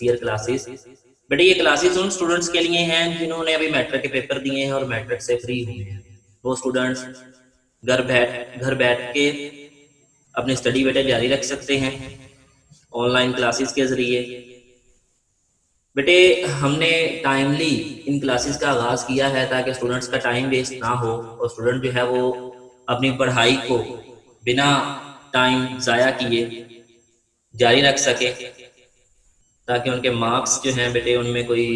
Year classes. बेटे ये classes उन स्टूडेंट्स के लिए हैं जिन्होंने अभी मैट्रिक के पेपर दिए हैं और मैट्रिक से फ्री हुए हैं। वो स्टूडेंट्स घर बैठ के अपनी स्टडी बेटे जारी रख सकते हैं ऑनलाइन क्लासेस के ज़रिए। बेटे हमने टाइमली इन क्लासेस का आगाज़ किया है ताकि स्टूडेंट्स का टाइम वेस्ट ना हो और स्टूडेंट जो है वो अपनी पढ़ाई को बिना टाइम ज़ाया किए जारी रख सके, ताकि उनके मार्क्स जो हैं बेटे उनमें कोई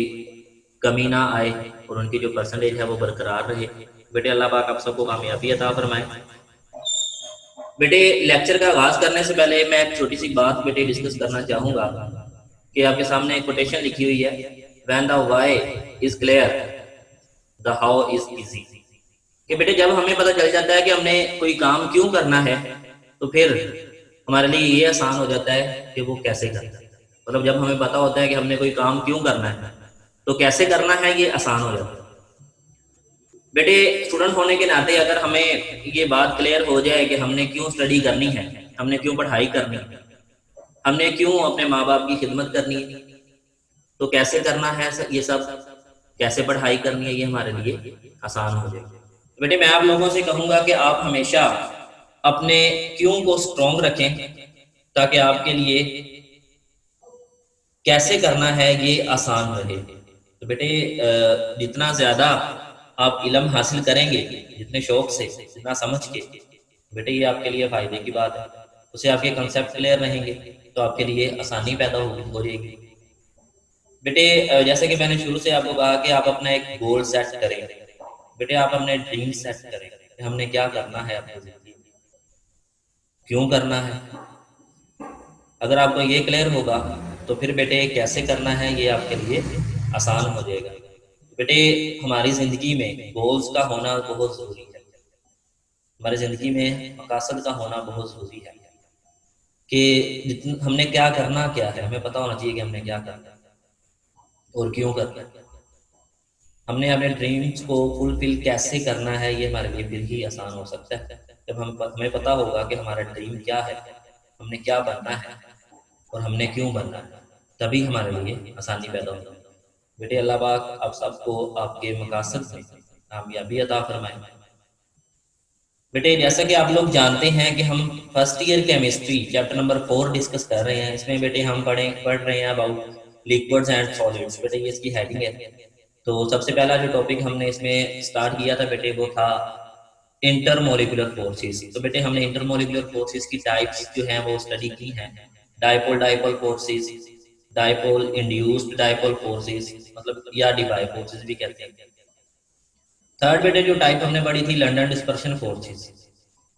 कमी ना आए और उनकी जो परसेंटेज है वो बरकरार रहे। बेटे अल्लाह पाक आप सबको कामयाबी अता फरमाए। बेटे लेक्चर का आगाज़ करने से पहले मैं एक छोटी सी बात बेटे डिस्कस करना चाहूँगा कि आपके सामने एक कोटेशन लिखी हुई है, when the why is clear the how is easy. कि बेटे जब हमें पता चल जाता है कि हमने कोई काम क्यों करना है तो फिर हमारे लिए ये आसान हो जाता है कि वो कैसे करना है। मतलब जब हमें पता होता है कि हमने कोई काम क्यों करना है तो कैसे करना है ये आसान हो जाता है। बेटे स्टूडेंट होने के नाते अगर हमें ये बात क्लियर हो जाए कि हमने क्यों स्टडी करनी है, हमने क्यों पढ़ाई करनी है, हमने क्यों अपने माँ बाप की खिदमत करनी है, तो कैसे करना है ये सब, कैसे पढ़ाई करनी है, ये हमारे लिए आसान हो जाएगा। बेटे मैं आप लोगों से कहूँगा कि आप हमेशा अपने क्यों को स्ट्रॉन्ग रखें ताकि आपके लिए कैसे करना है ये आसान रहे। तो बेटे जितना ज़्यादा आप इल्म हासिल करेंगे, जितने शौक से, जितना समझ के, बेटे ये आपके लिए फ़ायदे की बात है। उससे आपके कंसेप्ट क्लियर रहेंगे तो आपके लिए आसानी पैदा हो जाएगी। बेटे जैसे कि मैंने शुरू से आपको कहा कि आप अपना एक गोल सेट करें। बेटे आप अपने ड्रीम सेट करें कि हमने क्या करना है अपनी ज़िंदगी में, क्यों करना है। अगर आपको ये क्लियर होगा तो फिर बेटे कैसे करना है ये आपके लिए आसान हो जाएगा। बेटे हमारी ज़िंदगी में गोल्स का होना बहुत ज़रूरी है। हमारी ज़िंदगी में मकासद का होना बहुत ज़रूरी है कि हमने क्या करना क्या है, हमें पता होना चाहिए कि हमने क्या करना है और क्यों करना है। हमने अपने ड्रीम्स को फुलफिल कैसे करना है ये हमारे लिए फिर ही आसान हो सकता है जब हमें पता होगा कि हमारा ड्रीम क्या है, हमने क्या बनना है और हमने क्यों बनना है, तभी हमारे लिए आसानी पैदा होगी। बेटे अल्लाह पाक आप सबको आपके मकासद में कामयाबी अता फरमाए। बेटे जैसा कि आप लोग जानते हैं कि हम first year chemistry chapter number 4 discuss कर रहे हैं। इसमें बेटे हम पढ़ रहे हैं अबाउट लिक्विड्स एंड सॉलिड्स। बेटे ये इसकी हेडिंग है। तो सबसे पहला जो टॉपिक हमने इसमें स्टार्ट किया था बेटे वो था इंटरमोलिकुलर फोर्सेस। तो बेटे हमने इंटरमोलिकुलर फोर्सेस की टाइप्स जो हैं वो स्टडी की हैं। Dipole dipole forces, dipole induced dipole forces, मतलब या डिबाई फोर्सेस भी कहते हैं। थर्ड बेटे जो टाइप हमने पढ़ी थी London dispersion forces,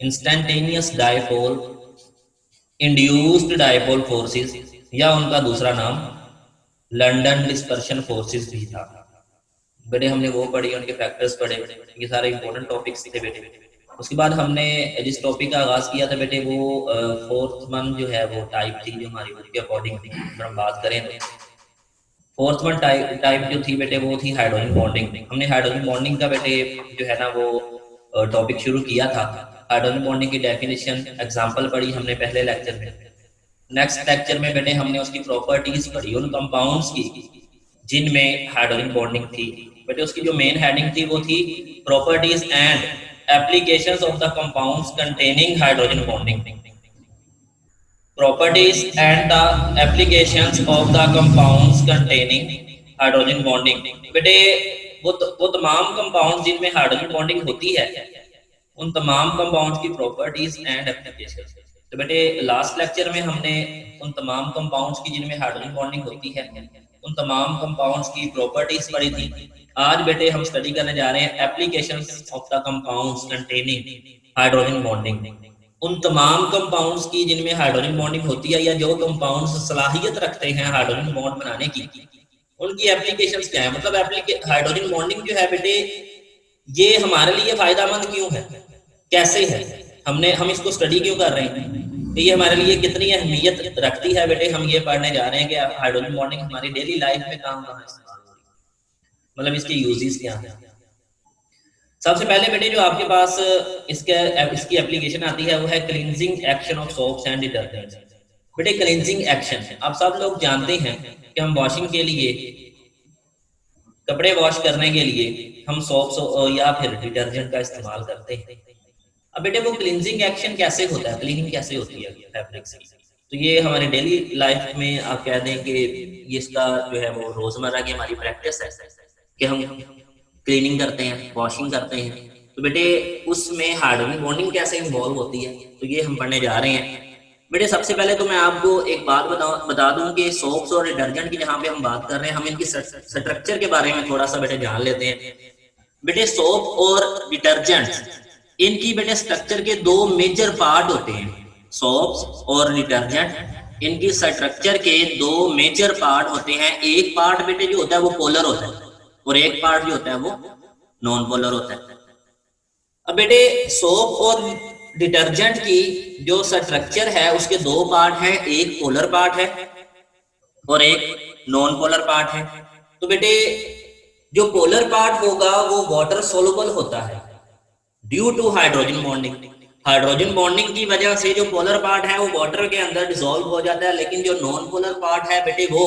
instantaneous dipole, induced dipole forces, या उनका दूसरा नाम लंडन डिस्पर्शन फोर्सेस भी था। बेटे हमने वो पढ़ी, उनके फैक्टर्स पढ़े, ये सारे इंपॉर्टेंट टॉपिक्स थे बेटे। उसके बाद हमने जिस टॉपिक का आगाज़ किया था बेटे वो फोर्थ वन जो है वो टाइप थी जो हमारी बुक के अकॉर्डिंग थी। अगर हम बात करें तो फोर्थ वन टाइप जो थी बेटे वो थी हाइड्रोजन बॉन्डिंग। हमने हाइड्रोजन बॉन्डिंग का बेटे जो है ना वो टॉपिक शुरू किया था। हाइड्रोजन बॉन्डिंग की डेफिनेशन एग्जांपल पढ़ी हमने पहले लेक्चर में। नेक्स्ट लेक्चर में बेटे हमने उसकी प्रॉपर्टीज पढ़ी, उन कंपाउंड्स की जिनमें हाइड्रोजन बॉन्डिंग थी। बेटे उसकी जो मेन हेडिंग थी वो थी properties and applications of the compounds containing hydrogen bonding. properties and the applications of the compounds containing hydrogen bonding। बेटे वो तमाम कंपाउंड जिनमें हाइड्रोजन बॉन्डिंग होती है उन तमाम कंपाउंड्स की प्रॉपर्टीज एंड एप्लीकेशंस। तो बेटे लास्ट लेक्चर में हमने उन तमाम कंपाउंड्स की जिनमें हाइड्रोजन बॉन्डिंग होती है उन तमाम कंपाउंड्स की प्रॉपर्टीज पढ़ी थी। आज बेटे हम स्टडी करने जा रहे हैं applications of the compounds containing hydrogen bonding. उन तमाम कंपाउंड्स की जिनमें हाइड्रोजन बॉन्डिंग होती है या जो कंपाउंड्स सलाहियत रखते हैं हाइड्रोजन बॉन्ड बनाने की, उनकी एप्लीकेशंस क्या है। मतलब हाइड्रोजन बॉन्डिंग जो है बेटे ये हमारे लिए फायदेमंद क्यों है, कैसे है, हम इसको स्टडी क्यों कर रहे हैं, तो ये हमारे लिए कितनी अहमियत रखती है बेटे हम ये पढ़ने जा रहे हैं कि हाइड्रोजन बॉन्डिंग हमारी डेली लाइफ में कहाँ इस्तेमाल हो रही है, मतलब इसके यूजेस क्या हैं। सबसे पहले बेटे जो आपके पास इसकी एप्लीकेशन आती है वो है cleansing action of soaps and detergents. बेटे क्लींजिंग एक्शन आप सब लोग जानते हैं कि हम वॉशिंग के लिए, कपड़े वॉश करने के लिए हम सोप या फिर डिटर्जेंट का इस्तेमाल करते हैं। अब बेटे वो क्लींजिंग एक्शन कैसे होता है, क्लीनिंग कैसे होती है फैब्रिक्स की, तो ये हमारे डेली लाइफ में आप कह दें कि ये इसका जो है वो रोजमर्रा की हमारी प्रैक्टिस है कि हम क्लीनिंग करते हैं, वॉशिंग करते हैं। तो बेटे उसमें हार्डनिंग बॉन्डिंग कैसे इन्वॉल्व होती है, तो ये हम पढ़ने जा रहे हैं। बेटे सबसे पहले तो मैं आपको एक बात बता दूं कि सोप्स और डिटर्जेंट की जहाँ पे हम बात कर रहे हैं, हम इनकी स्ट्रक्चर के बारे में थोड़ा सा बेटे जान लेते हैं। बेटे सोप और डिटर्जेंट, इनकी बेटे स्ट्रक्चर के दो मेजर पार्ट होते हैं। सोप्स और डिटर्जेंट इनकी स्ट्रक्चर के दो मेजर पार्ट होते हैं। एक पार्ट बेटे जो होता है वो पोलर होता है और एक पार्ट जो होता है वो नॉन पोलर होता है। अब बेटे सोप और डिटर्जेंट की जो स्ट्रक्चर है उसके दो पार्ट हैं, एक पोलर पार्ट है और एक नॉन पोलर पार्ट है। तो बेटे जो पोलर पार्ट होगा वो वाटर सोलुबल होता है due to hydrogen bonding. Hydrogen bonding की वजह से जो पोलर पार्ट है वो वाटर के अंदर डिसॉल्व हो जाता है, लेकिन जो नॉन पोलर पार्ट है बेटे वो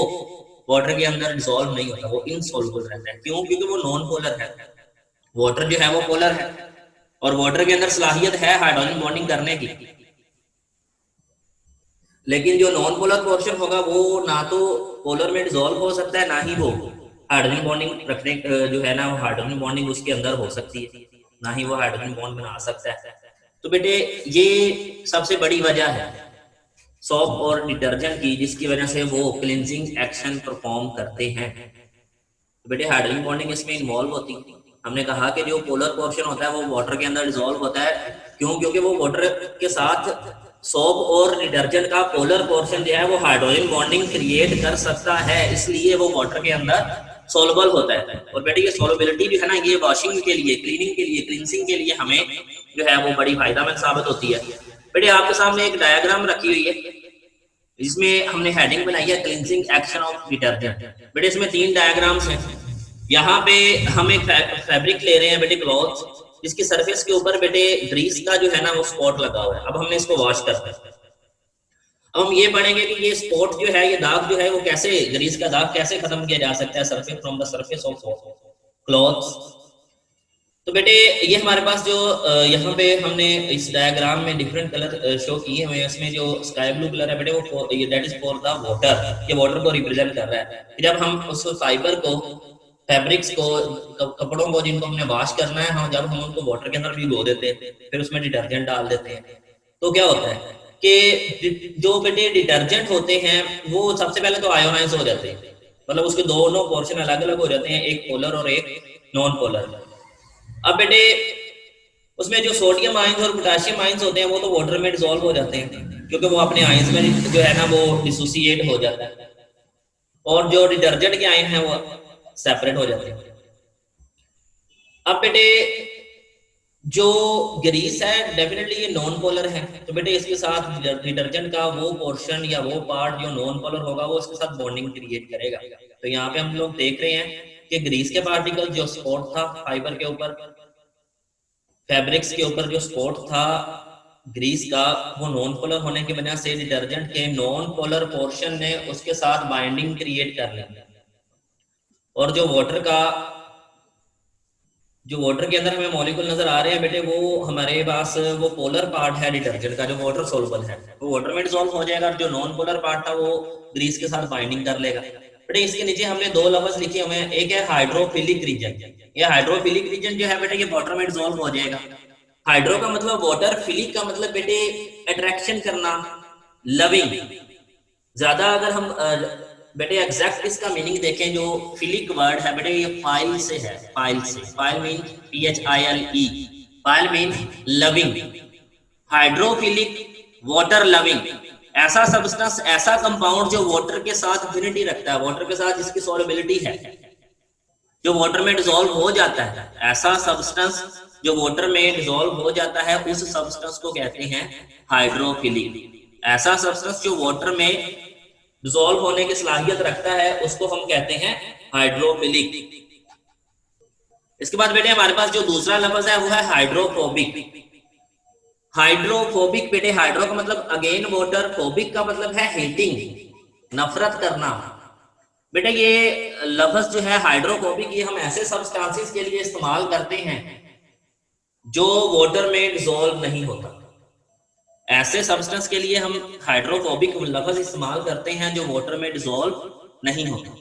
वाटर के अंदर डिसॉल्व नहीं होता, वो इनसॉल्युबल रहता है। क्यों? क्योंकि वो नॉन पोलर है। वाटर जो है वो पोलर है और वाटर के अंदर सलाहियत है हाइड्रोजन बॉन्डिंग करने की, लेकिन जो नॉन पोलर पोर्शन होगा वो ना तो पोलर में डिसॉल्व हो सकता है, ना ही वो हाइड्रोजन बॉन्डिंग रखने जो है ना वो हाइड्रोजन बॉन्डिंग उसके अंदर हो सकती है, ना ही वो हाइड्रोजन बॉन्ड बना सकता है। तो बेटे ये सबसे बड़ी वजह है सोप और डिटर्जेंट की, जिसकी वजह से वो क्लिनजिंग एक्शन परफॉर्म करते हैं। तो बेटे हाइड्रोजन बॉन्डिंग इसमें इन्वॉल्व होती है। हमने कहा कि जो पोलर पोर्शन होता है वो वाटर के अंदर डिसॉल्व होता है। क्यों? क्योंकि वो वाटर के साथ सोप और डिटर्जेंट का पोलर पोर्शन जो है वो हाइड्रोजन बॉन्डिंग क्रिएट कर सकता है, इसलिए वो वाटर के अंदर सोलबल होता है। और बेटे ये सोलबिलिटी जो है ना ये वॉशिंग के लिए, क्लीनिंग के लिए, क्लींसिंग के लिए हमें जो है वो बड़ी फायदेमंद साबित होती है। बेटे आपके सामने एक डायग्राम रखी हुई है, इसमें हमने हेडिंग बनाई है क्लींसिंग एक्शन ऑफ डिटर्जेंट। बेटे इसमें 3 डायग्राम्स हैं। यहाँ पे हम एक फैब्रिक ले रहे हैं बेटे, क्लॉथ, जिसकी सरफेस के ऊपर बेटे ग्रीस का जो है ना वो स्पॉट लगा हुआ है। अब हमने इसको वॉश करना है। अब हम ये पढ़ेंगे कि ये स्पॉट जो है, ये दाग जो है वो कैसे, ग्रीस का दाग कैसे खत्म किया जा सकता है surface from the surface of clothes. तो बेटे ये हमारे पास जो यहाँ पे हमने इस डायग्राम में डिफरेंट कलर शो किए हुए हैं, उसमें जो स्काई ब्लू कलर है बेटे वो ये that is for the water, ये वाटर को रिप्रेजेंट कर रहा है। जब हम उस फाइबर को, फैब्रिक्स को, कपड़ों को जिनको हमने वॉश करना है, हम जब हम उनको वाटर के अंदर भिगो देते हैं फिर उसमें डिटर्जेंट डाल देते हैं, तो क्या होता है कि जो बेटे डिटर्जेंट होते हैं वो सबसे पहले तो आयोनाइज हो जाते हैं, मतलब उसके दोनों पोर्शन अलग अलग हो जाते हैं, एक पोलर और एक नॉन पोलर। अब बेटे उसमें जो सोडियम आयंस और पोटेशियम आयंस होते हैं वो तो वाटर में डिसॉल्व हो जाते हैं, क्योंकि वो अपने आयंस में जो है ना वो डिसोसिएट हो जाता है, और जो डिटर्जेंट के आयन है वो सेपरेट हो जाते हैं। अब बेटे जो ग्रीस है डेफिनेटली ये नॉन पोलर है, तो बेटे इसके साथ डिटर्जेंट का वो पोर्शन या वो पार्ट जो नॉन पोलर होगा वो इसके साथ बॉन्डिंग क्रिएट करेगा। तो यहाँ पे हम लोग देख रहे हैं कि ग्रीस के पार्टिकल जो स्पॉट था फाइबर के ऊपर, फैब्रिक्स के ऊपर जो स्पॉट था ग्रीस का, वो नॉन पोलर होने की वजह से डिटर्जेंट के नॉन पोलर पोर्शन ने उसके साथ बाइंडिंग क्रिएट कर ली, और जो वाटर के अंदर हमें मॉलिक्यूल नजर आ रहे हैं बेटे वो हमारे पास वो पोलर पार्ट है डिटर्जेंट का जो वाटर सोलबल है, वो वाटर में डिसॉल्व हो जाएगा। जो नॉन पोलर पार्ट था वो ग्रीस के साथ बाइंडिंग कर लेगा। बेटे इसके नीचे हमने 2 लफ्ज लिखे हुए हैं, एक है हाइड्रोफिलिक रीजन। ये हाइड्रोफिलिक रीजन जो है बेटे ये वाटर में डिसॉल्व हो जाएगा। हाइड्रो का मतलब वाटर, फिलिक का मतलब बेटे अट्रैक्शन करना, लविंग। ज्यादा अगर हम बेटे एग्जैक्ट इसका मीनिंग देखें, जो फिलिक वर्ड है बेटे ये फाइल से है, फाइल से, file mean PHILE, file mean loving, hydrophilic water loving, ऐसा सब्सटेंस, ऐसा कंपाउंड जो वाटर के साथ अफिनिटी रखता है, वाटर के साथ जिसकी सॉल्युबिलिटी है, जो वाटर में डिसॉल्व हो जाता है, ऐसा सब्सटेंस जो वाटर में डिसॉल्व हो जाता है उस सब्सटेंस को कहते हैं हाइड्रोफिलिक। ऐसा सब्सटेंस जो वाटर में डिसॉल्व होने की सलाहियत रखता है उसको हम कहते हैं हाइड्रोफिलिक। इसके बाद बेटे हमारे पास जो दूसरा लफ्ज है वो है हाइड्रोफोबिक। हाइड्रोफोबिक बेटे, हाइड्रो का मतलब अगेन वाटर, फोबिक का मतलब है हेटिंग, नफरत करना। बेटा ये लफ्ज जो है हाइड्रोफोबिक, ये हम ऐसे सब्सटेंसेस के लिए इस्तेमाल करते हैं जो वाटर में डिसॉल्व नहीं होता। ऐसे सब्सटेंस के लिए हम हाइड्रोफोबिक लफ्ज इस्तेमाल करते हैं जो वाटर में डिसॉल्व नहीं होता।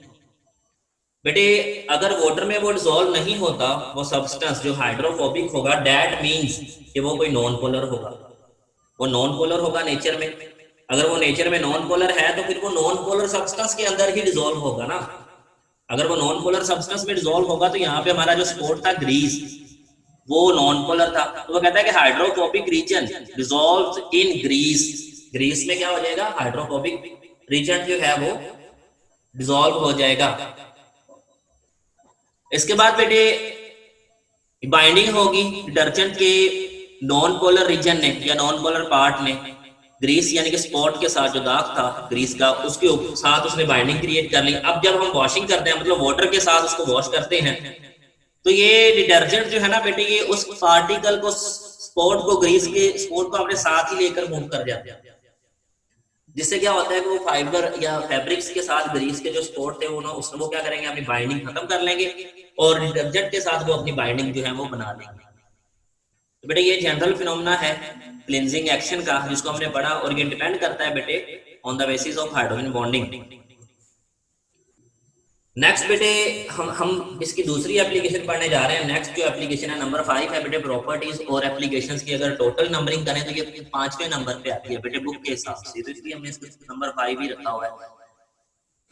बेटे अगर वाटर में वो डिसॉल्व नहीं होता वो सब्सटेंस जो हाइड्रोफोबिक होगा, दैट मींस कि वो कोई नॉन पोलर होगा। वो नॉन पोलर होगा नेचर में। अगर वो नेचर में नॉन पोलर है तो फिर वो नॉन पोलर सब्सटेंस के अंदर ही डिसॉल्व होगा ना। अगर वो नॉन पोलर सब्सटेंस में डिसॉल्व होगा तो यहाँ पे हमारा जो स्पॉट था ग्रीस, वो नॉन पोलर था, तो वो कहता है कि hydrophobic region dissolves in grease. Grease में क्या हो जाएगा, हाइड्रोफोबिक रीजन जो है वो डिसॉल्व हो जाएगा। इसके बाद बेटे बाइंडिंग होगी डिटर्जेंट के नॉन पोलर रीजन ने या नॉन पोलर पार्ट ने ग्रीस यानी कि स्पॉट के साथ जो दाग था ग्रीस का, उसके साथ उसने बाइंडिंग क्रिएट कर ली। अब जब हम वॉशिंग करते हैं, मतलब वाटर के साथ उसको वॉश करते हैं, तो ये डिटर्जेंट जो है ना बेटे, ये उस पार्टिकल को, स्पॉट को, ग्रीस के स्पॉट को अपने साथ ही लेकर मूव कर जाते हैं, जिससे क्या होता है कि वो फाइबर या फैब्रिक्स के साथ ग्रीस के जो स्पॉट थे वो क्या करेंगे, अपनी बाइंडिंग खत्म कर लेंगे और डिटर्जेंट के साथ वो अपनी बाइंडिंग जो है वो बना लेंगे। तो बेटे ये जनरल फिनोमेना है क्लींजिंग एक्शन का, जिसको हमने पढ़ा, और ये डिपेंड करता है बेटे on the basis of hydrogen bonding. Next बेटे हम इसकी दूसरी एप्लीकेशन पढ़ने जा रहे हैं। नेक्स्ट जो एप्लीकेशन है नंबर 5 है बेटे प्रॉपर्टीज और एप्लीकेशंस की। अगर टोटल नंबरिंग करें तो ये 5वें नंबर पे आती है बेटे बुक के हिसाब से, तो इसलिए हमने इसको नंबर 5 ही रखा हुआ है,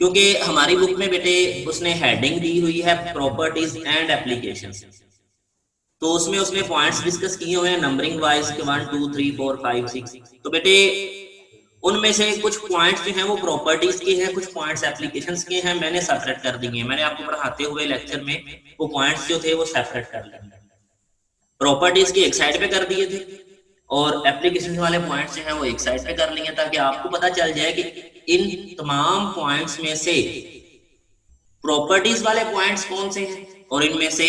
क्योंकि हमारी बुक में बेटे उसने हेडिंग दी हुई है प्रॉपर्टीज एंड एप्लीकेशंस, तो उसमें उसने पॉइंट्स डिस्कस किए हुए हैं नंबरिंग वाइज के 1 2 3 4 5 6। तो बेटे उनमें से कुछ पॉइंट्स जो हैं वो प्रॉपर्टीज के हैं, कुछ पॉइंट्स एप्लीकेशंस के हैं। मैंने सेपरेट कर दिए हैं, मैंने आपको पढ़ाते हुए लेक्चर में वो पॉइंट्स जो थे वो सेपरेट कर लिए। प्रॉपर्टीज के एक साइड पे कर दिए थे और एप्लीकेशन वाले पॉइंट्स जो हैं वो एक साइड पे कर लिए, ताकि आपको पता चल जाए कि इन तमाम पॉइंट्स में से प्रॉपर्टीज वाले पॉइंट्स कौन से हैं और इनमें से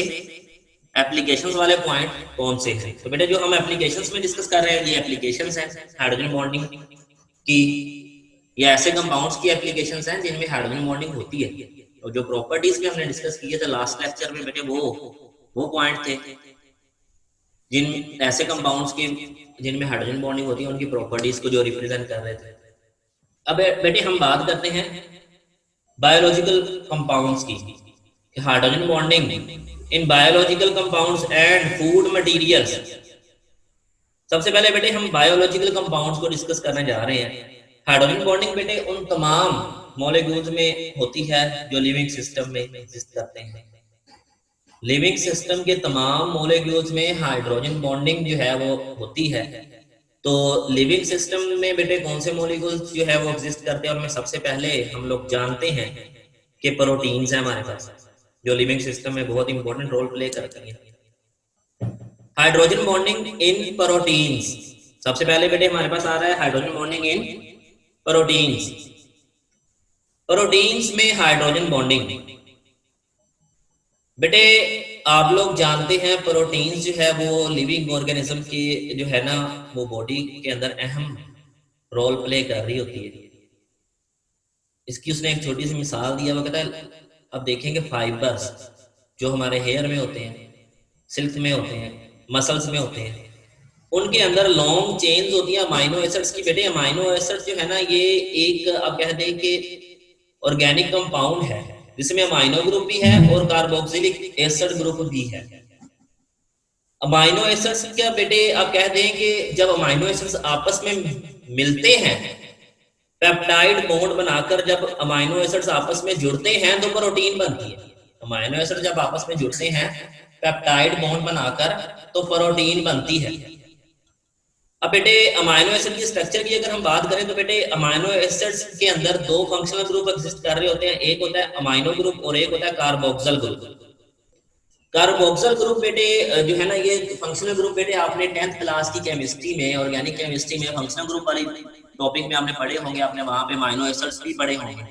एप्लीकेशंस वाले पॉइंट कौन से हैं। तो बेटा जो हम एप्लीकेशंस में डिस्कस कर रहे हैं ये एप्लीकेशंस हैं हाइड्रोजन बॉन्डिंग की, या ऐसे कंपाउंड्स की एप्लीकेशंस हैं जिनमें हाइड्रोजन बॉन्डिंग होती है। और जो प्रॉपर्टीज के हमने डिस्कस किए थे लास्ट लेक्चर में बेटे वो पॉइंट थे जिन ऐसे कंपाउंड्स के जिनमें हाइड्रोजन बॉन्डिंग होती है, उनकी प्रॉपर्टीज को जो रिप्रेजेंट कर रहे थे। अब बेटे हम बात करते हैं बायोलॉजिकल कंपाउंड्स की, hydrogen bonding in biological compounds and food materials. सबसे पहले बेटे हम बायोलॉजिकल कंपाउंड्स को डिस्कस करने जा रहे हैं। हाइड्रोजन बॉन्डिंग बेटे उन तमाम मॉलिक्यूल्स में होती है जो लिविंग सिस्टम में एग्जिस्ट करते हैं। लिविंग सिस्टम के तमाम मॉलिक्यूल्स में हाइड्रोजन बॉन्डिंग जो है वो होती है। तो लिविंग सिस्टम में बेटे कौन से मॉलिक्यूल्स जो है वो एग्जिस्ट करते हैं, और में सबसे पहले हम लोग जानते हैं कि प्रोटीन्स हैं हमारे पास, जो लिविंग सिस्टम में बहुत इंपॉर्टेंट रोल प्ले करती है। हाइड्रोजन बॉन्डिंग इन प्रोटीन्स, सबसे पहले बेटे हमारे पास आ रहा है हाइड्रोजन बॉन्डिंग इन प्रोटीन्स। प्रोटीन्स में हाइड्रोजन बॉन्डिंग बेटे आप लोग जानते हैं प्रोटीन्स जो है वो लिविंग ऑर्गेनिज्म की जो है ना वो बॉडी के अंदर अहम रोल प्ले कर रही होती है। इसकी उसने एक छोटी सी मिसाल दिया, वो कहता है अब देखेंगे फाइबर्स जो हमारे हेयर में होते हैं, सिल्क में होते हैं, मसल्स में होते हैं, उनके अंदर लॉन्ग चेन्स होती है अमाइनो एसिड्स की। बेटे अमाइनो एसिड्स जो है ना ये एक आप कह दें कि ऑर्गेनिक कंपाउंड है जिसमें अमाइनो ग्रुप भी है और कार्बोक्सिलिक एसिड ग्रुप भी है। अमाइनो एसिड्स क्या बेटे आप कह दें कि जब अमाइनो एसिड्स आपस में मिलते हैं, पेप्टाइड बॉन्ड बनाकर जब अमाइनो एसिड्स आपस में जुड़ते हैं तो प्रोटीन बनती है। अमाइनो एसिड जब आपस में जुड़ते हैं पेप्टाइड बॉन्ड बनाकर तो प्रोटीन बनती है। अब बेटे अमाइनो एसिड की स्ट्रक्चर की अगर हम बात करें तो बेटे अमाइनो एसिड्स के अंदर दो फंक्शनल ग्रुप एग्जिस्ट कर रहे होते हैं, एक होता है अमाइनो ग्रुप और एक होता है कार्बोक्सिल ग्रुप। कार्बोक्सिल ग्रुप बेटे जो है ना ये फंक्शनल ग्रुप बेटे आपने 10th क्लास की केमिस्ट्री में, ऑर्गेनिक केमिस्ट्री में फंक्शनल ग्रुप वाली टॉपिक में आपने पढ़े होंगे, आपने वहां पे अमाइनो एसिड्स भी पढ़े होंगे।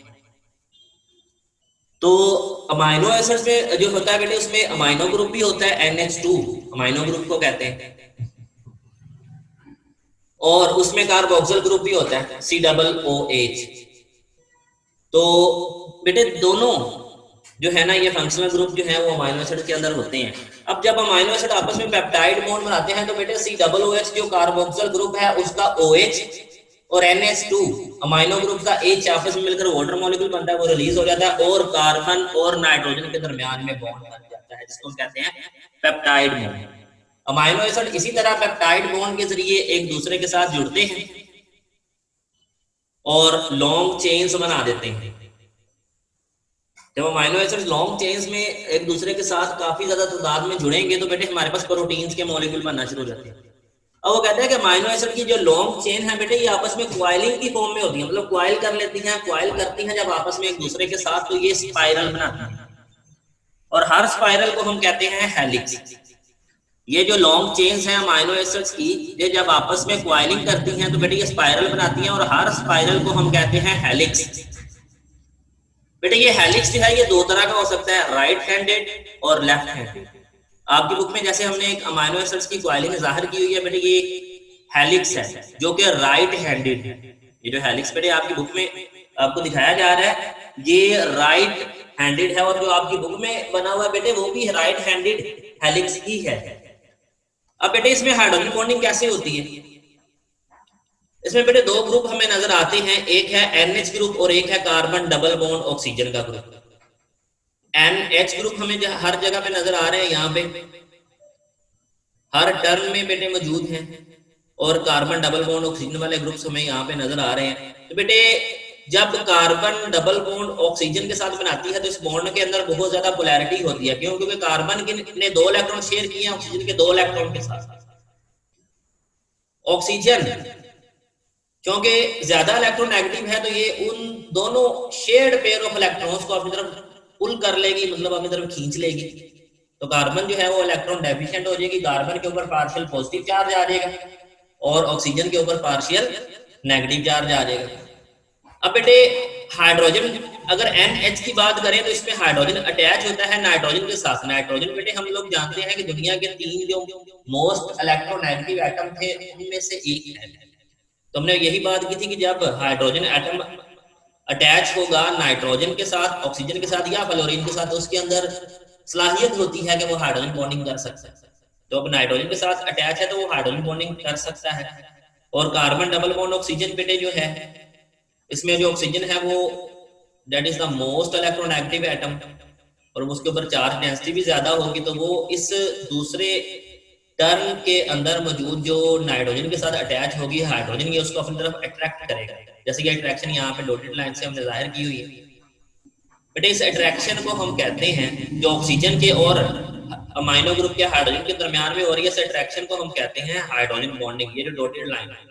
तो अमाइनो एसिड्स में जो होता है बेटे उसमें अमाइनो ग्रुप भी होता है NH2 अमाइनो ग्रुप को कहते हैं, और उसमें कार्बोक्सिल ग्रुप भी होता है COOH। तो बेटे दोनों जो है ना ये फंक्शनल ग्रुप जो है वो अमाइनो एसिड के अंदर होते हैं। अब जब अमाइनो एसिड आपस में पेप्टाइड बॉन्ड बनाते हैं तो बेटे COOH जो कार्बोक्सिल ग्रुप है उसका OH और NH2 अमाइनो ग्रुप का H आपस में मिलकर वाटर मॉलिक्यूल बनता है, वो रिलीज हो जाता है और कार्बन और नाइट्रोजन के दरमियान में बॉन्ड बन जाता है जिसको हम कहते हैं पेप्टाइड बॉन्ड। अमाइनो एसिड इसी तरह पेप्टाइड बॉन्ड के जरिए एक दूसरे के साथ जुड़ते हैं और लॉन्ग चेन्स बना देते हैं। जब अमाइनो एसिड लॉन्ग चेन्स में एक दूसरे के साथ काफी ज्यादा तादाद में जुड़ेंगे तो बेटे हमारे पास प्रोटीन्स के मॉलिक्यूल बनना शुरू हो जाते हैं। अब वो कहता है कि अमाइनो एसिड की जो लॉन्ग चेन है बेटे ये आपस में क्वाइलिंग की फॉर्म में होती है, मतलब क्वाइल कर लेती हैं, क्वाइल करती हैं जब आपस में एक दूसरे के साथ, तो ये स्पाइरल बनाती हैं और हर स्पाइरल को हम कहते हैं हेलिक्स। ये जो लॉन्ग चेन्स हैं अमाइनो एसिड्स की, ये जब आपस में क्वाइलिंग करती हैं तो बेटे ये स्पाइरल बनाती हैं और हर स्पाइरल को हम कहते हैं हेलिक्स। बेटे ये हेलिक्स जो है ये दो तरह का हो सकता है, राइट हैंडेड और लेफ्ट हैंडेड। आपकी बुक में जैसे हमने एक अमाइनो एसिड्स की क्वाइलिंग जाहिर की हुई है बेटे, ये हेलिक्स है जो कि राइट हैंडेड है। ये जो हेलिक्स बेटे आपकी बुक में आपको दिखाया जा रहा है ये राइट हैंडेड है और जो आपकी बुक में बना हुआ है बेटे वो भी राइट हैंडेड हेलिक्स ही है। अब बेटे इसमें हाइड्रोजन बॉन्डिंग कैसे होती है? इसमें बेटे दो ग्रुप हमें नजर आते हैं, एक है NH ग्रुप और एक है कार्बन डबल बॉन्ड ऑक्सीजन का ग्रुप। NH ग्रुप हमें हर जगह पे नजर आ रहे हैं, यहाँ पे हर टर्म में बेटे मौजूद हैं और कार्बन डबल बॉन्ड ऑक्सीजन वाले ग्रुप्स हमें यहाँ पे नजर आ रहे हैं। तो बेटे जब कार्बन डबल बॉन्ड ऑक्सीजन के साथ बनाती है तो इस बॉन्ड के अंदर बहुत ज्यादा पोलैरिटी होती है। क्यों? क्योंकि कार्बन ने 2 इलेक्ट्रॉन शेयर किए हैं ऑक्सीजन के 2 इलेक्ट्रॉन के साथ। ऑक्सीजन क्योंकि ज्यादा इलेक्ट्रोनेगेटिव है तो ये उन दोनों शेयर्ड पेयर ऑफ इलेक्ट्रॉन्स को अपनी तरफ पुल कर लेगी, मतलब अपनी तरफ खींच लेगी। तो कार्बन जो है वो इलेक्ट्रॉन डेफिशिएंट हो जाएगी, कार्बन के ऊपर पार्शियल पॉजिटिव चार्ज आ जाएगा और ऑक्सीजन के ऊपर पार्शियल नेगेटिव चार्ज आ जाएगा। अब बेटे हाइड्रोजन अगर NH की बात करें तो इसमें हाइड्रोजन अटैच होता है नाइट्रोजन के साथ। नाइट्रोजन बेटे हम लोग जानते हैं कि दुनिया के 3 जो मोस्ट इलेक्ट्रोनेगेटिव एटम थे उनमें से एक है। तो हमने यही बात की थी कि जब हाइड्रोजन एटम अटैच होगा नाइट्रोजन के साथ, ऑक्सीजन के साथ या फ्लोरीन के साथ, तो उसके अंदर सलाहियत होती है कि वो हाइड्रोजन बॉन्डिंग कर सकता है। तो अब नाइट्रोजन के साथ अटैच है तो वो हाइड्रोजन बॉन्डिंग कर सकता है। और कार्बन डबल बॉन्ड ऑक्सीजन बेटे जो है इसमें जो ऑक्सीजन है वो that is the most electronegative atom और उसके ऊपर चार्ज डेंसिटी भी ज्यादा होगी, तो वो इस दूसरे टर्म के अंदर मौजूद जो नाइट्रोजन के साथ अटैच होगी हाइड्रोजन, ये उसको अपनी तरफ अट्रैक्ट करेगा। जैसे कि अट्रैक्शन यहाँ पे डॉटेड लाइन से हमने जाहिर की हुई है। बट इस अट्रैक्शन को हम कहते हैं जो ऑक्सीजन के और अमाइनो ग्रुप के हाइड्रोजन के दरमियान में हो रही है, इस अट्रैक्शन को हम कहते हैं हाइड्रोजन बॉन्डिंग। ये जो डॉटेड लाइन है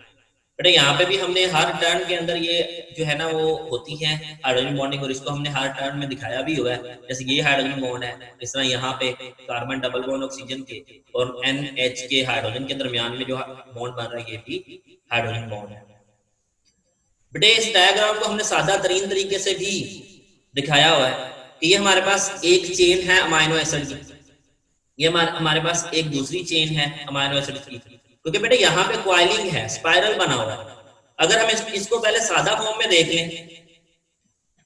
बेटे यहाँ पे भी हमने हर टर्न के अंदर ये जो है ना वो होती है हाइड्रोजन बॉन्डिंग और इसको हमने हर टर्न में दिखाया भी हुआ है। जैसे ये हाइड्रोजन बॉन्ड है, इस तरह यहाँ पे कार्बन डबल बॉन्ड ऑक्सीजन के और NH के हाइड्रोजन के दरमियान में जो बॉन्ड बन रहा है ये भी हाइड्रोजन बॉन्ड है। बेटे इस डायग्राम को हमने सादा तरीन तरीके से भी दिखाया हुआ है कि ये हमारे पास एक चेन है अमाइनो एसिड की, ये हमारे पास एक दूसरी चेन है अमाइनो एसिड की, क्योंकि बेटे यहाँ पे क्वाइलिंग है, स्पाइरल बना हुआ है। अगर हम इसको पहले सादा फॉर्म में देख लें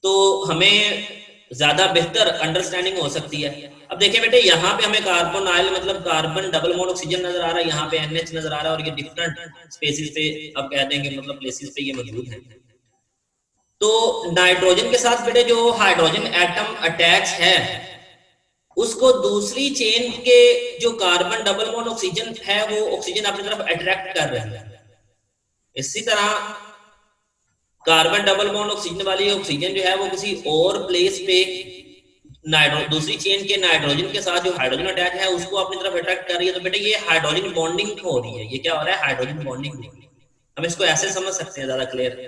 तो हमें ज्यादा बेहतर अंडरस्टैंडिंग हो सकती है। अब देखिए बेटे यहाँ पे हमें कार्बोनाइल मतलब कार्बन डबल बॉन्ड ऑक्सीजन नजर आ रहा है, यहाँ पे NH नजर आ रहा है और ये डिफरेंट स्पेसिस पे अब कह देंगे मतलब प्लेसेस पे ये मौजूद है। तो नाइट्रोजन के साथ बेटे जो हाइड्रोजन एटम अटैच है उसको दूसरी चेन के जो कार्बन डबल बॉन्ड ऑक्सीजन है वो ऑक्सीजन अपनी तरफ अट्रैक्ट कर रही है। इसी तरह कार्बन डबल बॉन्ड ऑक्सीजन वाली ऑक्सीजन जो है वो किसी और प्लेस पे दूसरी चेन के नाइट्रोजन के साथ जो हाइड्रोजन अटैच है उसको अपनी तरफ अट्रैक्ट कर रही है। तो बेटे ये हाइड्रोजन बॉन्डिंग हो रही है। ये क्या हो रहा है? हाइड्रोजन बॉन्डिंग हो रही है। हम इसको ऐसे समझ सकते हैं ज्यादा क्लियर।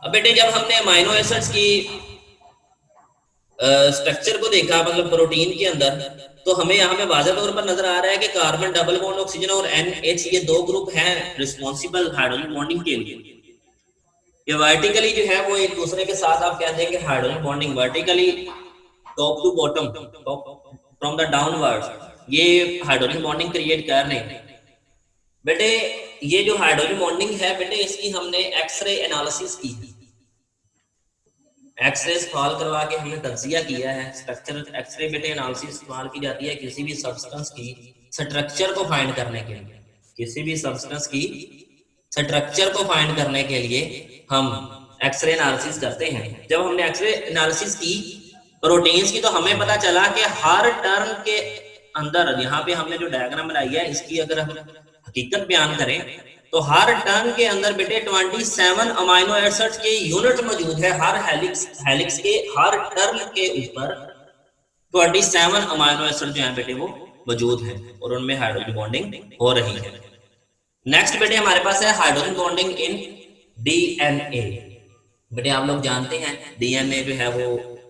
अब बेटे जब हमने अमाइनो एसिड्स की स्ट्रक्चर को देखा मतलब प्रोटीन के अंदर, तो हमें यहाँ पे वाज़ेह तौर पर नजर आ रहा है कि कार्बन डबल बॉन्ड ऑक्सीजन और NH ये दो ग्रुप हैं रिस्पॉन्सिबल हाइड्रोजन बॉन्डिंग के लिए। ये वर्टिकली जो है वो एक दूसरे के साथ आप कह देंगे hydrogen bonding vertically top to bottom from the downward ये हाइड्रोजन बॉन्डिंग क्रिएट कर रहे हैं। बेटे ये जो हाइड्रोजन बॉन्डिंग है बेटे इसकी हमने एक्सरे एनालिसिस की है। एक्सरे इस्तेमाल करवा के हमने तज्जिया किया है। स्ट्रक्चर एक्सरे बेटे एनालिसिस इस्तेमाल की जाती है किसी भी सब्सटेंस की स्ट्रक्चर को फाइंड करने के लिए। किसी भी सब्सटेंस की स्ट्रक्चर को फाइंड करने के लिए हम एक्सरे एनालिसिस करते हैं। जब हमने एक्सरे एनालिसिस की प्रोटीन्स की, तो हमें पता चला कि हर टर्न के अंदर, यहाँ पे हमने जो डायग्राम बनाई है इसकी अगर हम हकीकत बयान करें तो हर टर्न के अंदर बेटे 27 अमाइनो एसिड्स के यूनिट मौजूद है। हर हेलिक्स के हर टर्न के ऊपर 27 अमाइनो एसिड जो है बेटे वो मौजूद है और उनमें हाइड्रोजन बॉन्डिंग हो रही है। नेक्स्ट बेटे हमारे पास है हाइड्रोजन बॉन्डिंग इन डीएनए। बेटे आप लोग जानते हैं डीएनए जो है वो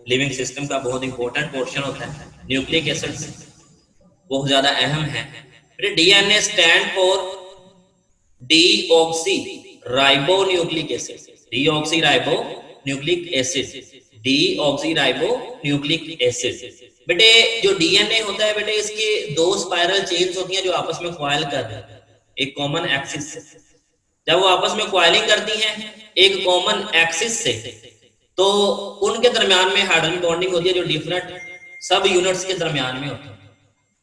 लिविंग सिस्टम का बहुत इंपॉर्टेंट पोर्शन होता है। न्यूक्लिक एसिड्स बहुत ज्यादा अहम है। बेटे DNA stand for deoxy ribo nucleic acid. Deoxy ribo nucleic acid, deoxy ribo nucleic acid. बेटे जो डीएनए होता है बेटे इसके दो स्पाइरल चेन्स होती हैं जो आपस में कॉइल कर रही है एक कॉमन एक्सिस से। जब वो आपस में कॉइलिंग करती हैं एक कॉमन एक्सिस से, तो उनके दरमियान में हाइड्रोजन बॉन्डिंग होती है जो डिफरेंट सब यूनिट्स के दरमियान में होती है।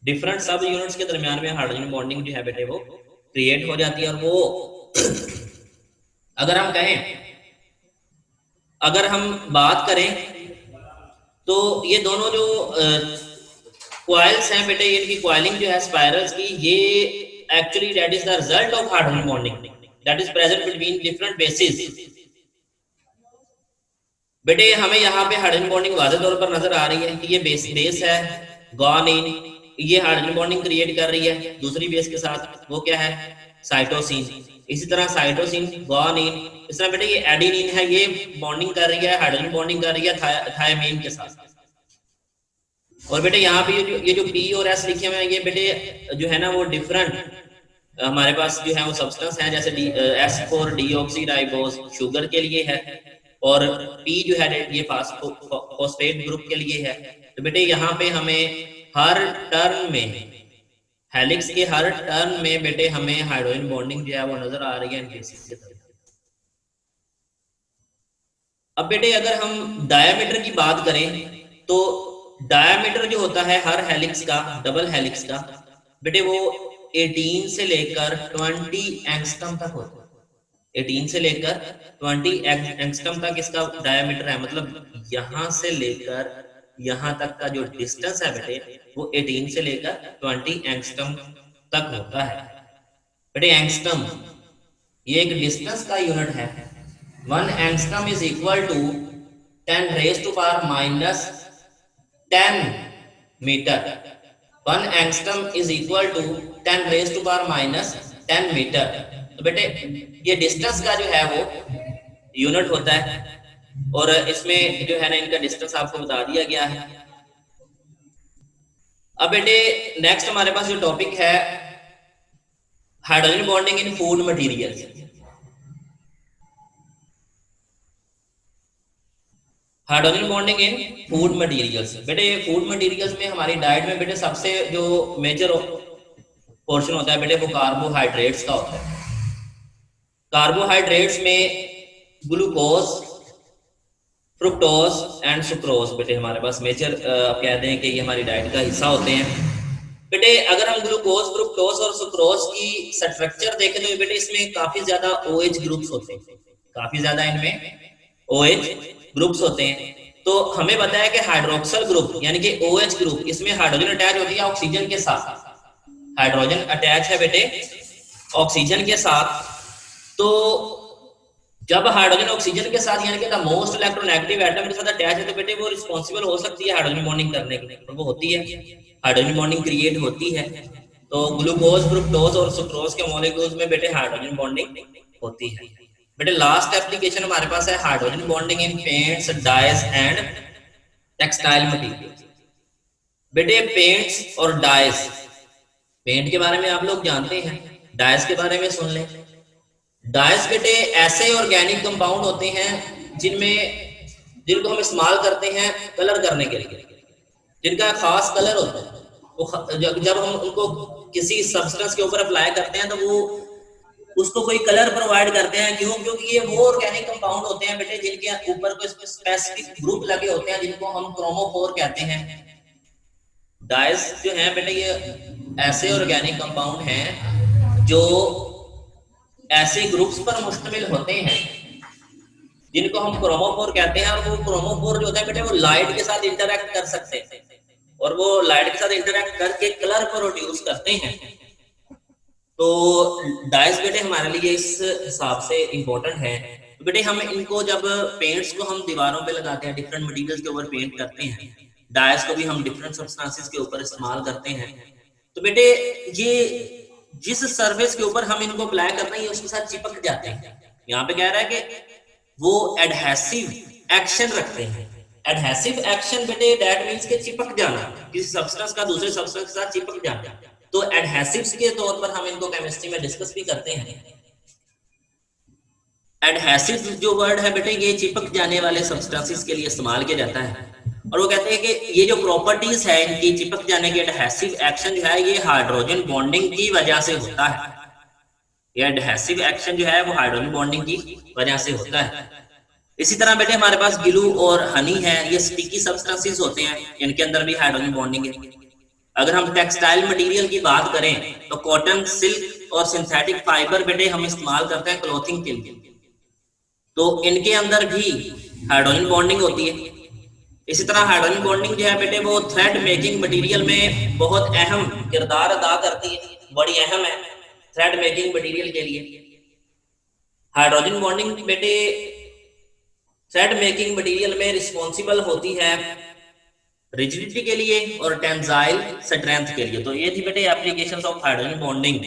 डिफरेंट सब यूनिट्स के दरमियान में हाइड्रोजन बॉन्डिंग जो है बेटे वो क्रिएट हो जाती है। और वो अगर हम कहें, अगर हम बात करें तो ये दोनों जो कॉइल्स हैं बेटे, इनकी कॉइलिंग जो है स्पाइरल्स की, ये actually that is the result of hydrogen bonding that is present between different basis. बेटे हमें यहाँ पे हाइड्रोजन बॉन्डिंग वाज़ेह तौर पर नजर आ रही है कि ये बेस है गुआनिन, ये हाइड्रोजन बॉन्डिंग क्रिएट कर रही है दूसरी बेस के साथ, वो क्या है साइटोसिन। इसी तरह साइटोसिन गुआनिन, इस तरह बेटे ये एडेनिन है, ये बॉन्डिंग कर रही है, हाइड्रोजन बॉन्डिंग कर रही है थायमीन के साथ। और बेटे यहाँ पे ये जो पी और एस लिखे हुए हैं ये बेटे जो है ना वो डिफरेंट हमारे पास जो है वो सब्सटेंस है। जैसे S for deoxy ribose sugar के लिए है और पी जो है ये फॉस्फेट ग्रुप के लिए है। तो बेटे यहाँ पे हमें हर टर्न में, हेलिक्स के हर टर्न में बेटे हमें हाइड्रोजन बॉन्डिंग जो है वो नजर आ रही है इनके तरफ। अब बेटे अगर हम डायामीटर की बात करें तो डायामीटर जो होता है हर हेलिक्स का, डबल हेलिक्स का बेटे वो 18 से लेकर 20 एंगस्ट्रम तक होता है। 18 से लेकर 20 एंगस्ट्रम तक इसका डायामीटर है। मतलब यहां से लेकर यहां तक का जो डिस्टेंस है बेटे वो 18 से लेकर 20 एंगस्ट्रम तक होता है। बेटे एंगस्ट्रम ये एक डिस्टेंस का यूनिट है। 1 angstrom is equal to 10 raise to power minus 10 metre. 1 angstrom is equal to 10 raise to power minus 10 metre. तो बेटे ये डिस्टेंस का जो है वो यूनिट होता है और इसमें जो है ना इनका डिस्टेंस आपको बता दिया गया है। अब बेटे नेक्स्ट हमारे पास जो टॉपिक है हाइड्रोजन बॉन्डिंग इन फूड मटेरियल्स। हाइड्रोजन बॉन्डिंग इन फूड मटेरियल्स। बेटे फूड मटेरियल्स में हमारी डाइट में बेटे सबसे जो मेजर पोर्शन होता है बेटे वो कार्बोहाइड्रेट्स का होता है। कार्बोहाइड्रेट्स में ग्लूकोज, फ्रुक्टोज एंड सुक्रोज बेटे हमारे पास मेजर आप कह दें कि ये हमारी डाइट का हिस्सा होते हैं। बेटे अगर हम ग्लूकोज, फ्रुक्टोज और सुक्रोज की स्ट्रक्चर देखें तो बेटे इसमें काफी ज्यादा OH ग्रुप्स होते हैं, काफी ज्यादा इनमें OH ग्रुप्स होते हैं। तो हमें पता है कि हाइड्रोक्सल ग्रुप यानी कि OH ग्रुप, इसमें हाइड्रोजन अटैच होती है ऑक्सीजन के साथ। हाइड्रोजन अटैच है बेटे ऑक्सीजन के साथ। तो जब हाइड्रोजन ऑक्सीजन के साथ यानी कि द मोस्ट इलेक्ट्रोनेगेटिव एटम के साथ अटैच है तो बेटे वो रिस्पांसिबल हो सकती है हाइड्रोजन बॉन्डिंग करने के लिए, और वो होती है, हाइड्रोजन बॉन्डिंग क्रिएट होती है। तो ग्लूकोज, फ्रुक्टोज और सुक्रोज के मॉलिक्यूल्स में बेटे हाइड्रोजन बॉन्डिंग होती है। बेटे लास्ट एप्लीकेशन हमारे पास है hydrogen bonding in paints, dyes and textile material. बेटे पेंट्स और डाइज, पेंट के बारे में आप लोग जानते हैं, डाइज के बारे में सुन लें। डाइज बेटे ऐसे ऑर्गेनिक कंपाउंड होते हैं जिनको हम इस्तेमाल करते हैं कलर करने के लिए, जिनका खास कलर होता है। वो जब हम उनको किसी सब्सटेंस के ऊपर अप्लाई करते हैं तो वो उसको कोई कलर प्रोवाइड करते हैं। क्यों? क्योंकि ये वो ऑर्गेनिक कंपाउंड होते हैं बेटे जिनके ऊपर कोई स्पेसिफिक ग्रुप लगे होते हैं जिनको हम क्रोमोफोर कहते हैं। डाइस जो है बेटे ये ऐसे ऑर्गेनिक कंपाउंड हैं जो ऐसे ग्रुप्स पर मुश्तमिल होते हैं जिनको हम क्रोमोफोर कहते हैं। और वो क्रोमोफोर जो होता है बेटे वो लाइट के साथ इंटरेक्ट कर सकते हैं और वो लाइट के साथ इंटरेक्ट करके कलर प्रोड्यूस करते हैं। तो डाइस बेटे हमारे लिए इस हिसाब से इम्पोर्टेंट है। तो बेटे हम इनको जब पेंट्स को हम दीवारों पे लगाते हैं, डिफरेंट मटेरियल्स के ऊपर पेंट करते हैं, डाइस को भी हम डिफरेंट सब्सटेंसेस के ऊपर इस्तेमाल करते हैं। तो बेटे ये जिस सरफेस के ऊपर हम इनको अप्लाई करते हैं ये उसके साथ चिपक जाते हैं। यहाँ पे कह रहा है कि वो एडहेसिव एक्शन रखते हैं। एडहेसिव एक्शन बेटे दैट मींस के चिपक जाना, किसी सब्सटेंस का दूसरे सब्सटेंस के साथ चिपक जाना। तो एडहेसिव्स के तौर पर हम इनको केमिस्ट्री में डिस्कस भी करते हैं। एडहेसिव जो वर्ड है बेटे ये चिपक जाने वाले सब्सटेंसेस के लिए इस्तेमाल किया जाता है। और वो कहते हैं कि ये जो प्रॉपर्टीज है इनकी चिपक जाने के एडहेसिव एक्शन जो है ये हाइड्रोजन बॉन्डिंग की वजह से होता है। ये एडहेसिव एक्शन जो है वो हाइड्रोजन बॉन्डिंग की वजह से होता है। इसी तरह बेटे हमारे पास ग्लू और हनी है, ये स्टिकी सब्सटेंसेस होते हैं, इनके अंदर भी हाइड्रोजन बॉन्डिंग है। अगर हम टेक्सटाइल मटेरियल की बात करें तो कॉटन, सिल्क और सिंथेटिक फाइबर बेटे हम इस्तेमाल करते हैं क्लॉथिंग के लिए, तो इनके अंदर भी हाइड्रोजन बॉन्डिंग होती है। इसी तरह हाइड्रोजन बॉन्डिंग जो है बेटे वो थ्रेड मेकिंग मटेरियल में बहुत अहम किरदार अदा करती है, बड़ी अहम है थ्रेड मेकिंग मटेरियल के लिए। हाइड्रोजन बॉन्डिंग बेटे थ्रेड मेकिंग मटेरियल में रिस्पॉन्सिबल होती है रिजिडिटी के लिए और टेंसाइल स्ट्रेंथ के लिए। तो ये थी बेटे एप्लीकेशंस ऑफ हाइड्रोजन बॉन्डिंग।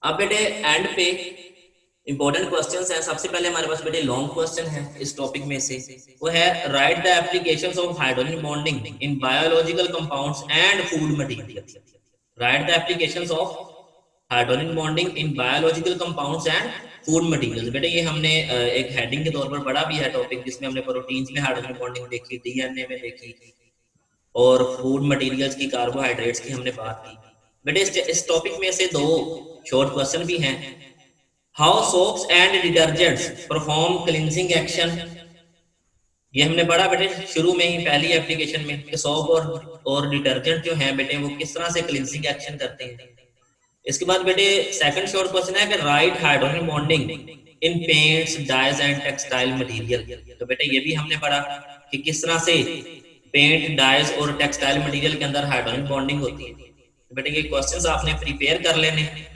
अब बेटे एंड पे इंपॉर्टेंट क्वेश्चंस हैं। सबसे पहले हमारे पास बेटे लॉन्ग क्वेश्चन है इस टॉपिक में से, वो है right the applications of hydrogen bonding in biological compounds and food material. Right the applications of hydrogen bonding in biological compounds and food material. बेटे ये हमने एक हेडिंग के तौर पर पढ़ा भी है टॉपिक, जिसमें हमने प्रोटीन्स में हाइड्रोजन बॉन्डिंग देखी, डीएनए में देखी और फूड मटेरियल्स की, कार्बोहाइड्रेट्स की हमने बात की। बेटे इस टॉपिक में से दो शॉर्ट क्वेश्चन भी हैं। How soaps and detergents perform cleansing action. ये हमने पढ़ा बेटे शुरू में ही पहली एप्लीकेशन में कि सोप और डिटर्जेंट जो हैं बेटे वो किस तरह से क्लींजिंग एक्शन करते हैं। इसके बाद बेटे सेकंड शॉर्ट क्वेश्चन है कि write hydrogen bonding in paints, dyes and textile material. तो बेटे ये भी हमने पढ़ा कि किस तरह से पेंट, डाइज और टेक्सटाइल मटेरियल के अंदर हाइड्रोजन बॉन्डिंग होती है। तो बेटे ये क्वेश्चंस आपने प्रिपेयर कर लेने हैं,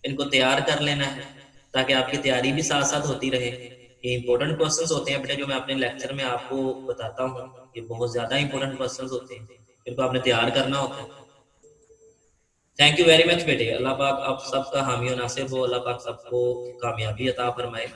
इनको तैयार कर लेना है ताकि आपकी तैयारी भी साथ साथ होती रहे। ये इंपॉर्टेंट क्वेश्चंस होते हैं बेटे जो मैं अपने लेक्चर में आपको बताता हूँ, ये बहुत ज्यादा इंपॉर्टेंट क्वेश्चंस होते हैं, इनको आपने तैयार करना होता है। थैंक यू वेरी मच बेटे। अल्लाह पाक आप सबका हामी और नासिर हो, अल्लाह पाक सबको कामयाबी अता फरमाए।